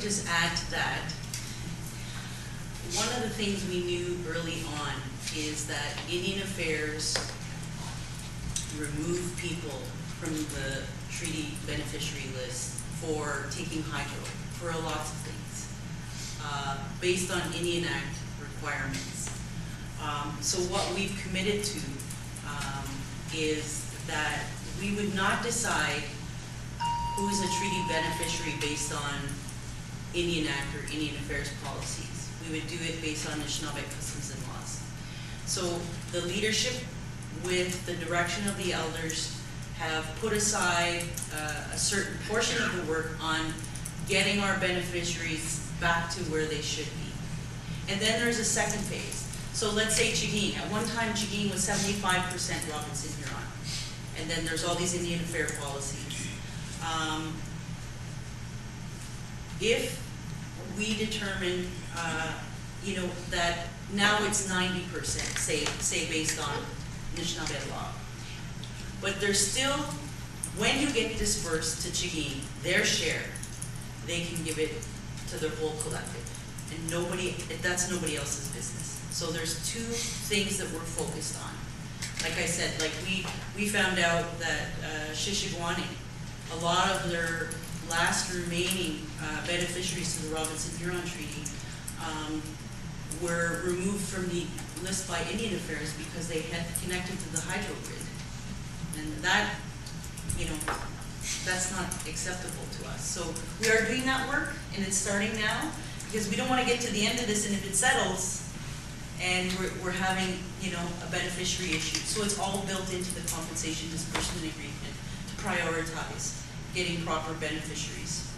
just add to that. One of the things we knew early on is that Indian Affairs removed people from the treaty beneficiary list for taking hydro, for lots of things, based on Indian Act requirements. So what we've committed to is that we would not decide who is a treaty beneficiary based on Indian Act or Indian Affairs policies. We would do it based on Anishinaabe customs and laws. So the leadership, with the direction of the elders, have put aside a certain portion of the work on getting our beneficiaries back to where they should be. And then there's a second phase. So let's say Chagin. At one time, Chagin was 75% Robinson Huron. And then there's all these Indian Affairs policies. If we determine, that now it's 90%, say based on Anishinaabe law. But there's still, when you get dispersed to Chagin, their share, they can give it to their whole collective. And that's nobody else's business. So there's two things that we're focused on. Like I said, like we found out that Shishigwani, a lot of their last remaining beneficiaries to the Robinson Huron Treaty were removed from the list by Indian Affairs because they had connected to the hydro grid. And that, that's not acceptable to us. So we are doing that work, and it's starting now, because we don't want to get to the end of this, and if it settles, and we're having, a beneficiary issue. So it's all built into the compensation disbursement agreement to prioritize getting proper beneficiaries.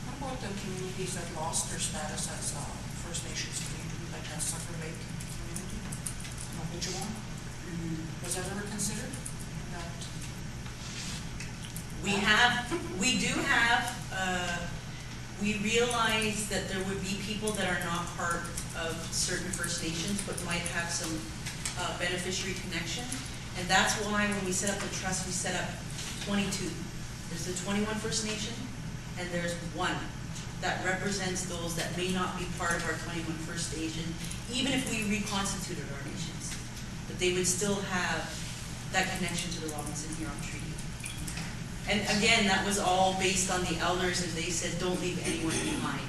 What about the communities that lost their status as First Nations community, like that Sucker Lake community, Mapichawon? Was that ever considered? We realize that there would be people that are not part of certain First Nations, but might have some beneficiary connection. And that's why when we set up the trust, we set up 22. There's the 21 First Nation, and there's one that represents those that may not be part of our 21 First Nation, even if we reconstituted our nations. But they would still have that connection to the Robinson Huron Treaty. And again, that was all based on the elders, and they said, don't leave anyone behind.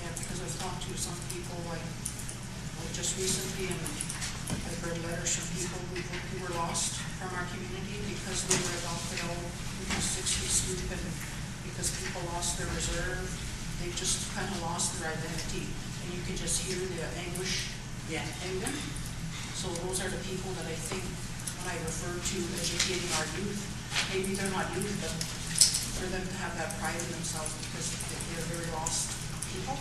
Yeah, because I've talked to some people, like just recently, and I've read letters from people who were lost from our community because they were adopted all in the 60s group, and because people lost their reserve, they just kind of lost their identity, and you could just hear the anguish in them. So those are the people that I think, when I refer to educating our youth, maybe they're not youth, but for them to have that pride in themselves because they're very lost people.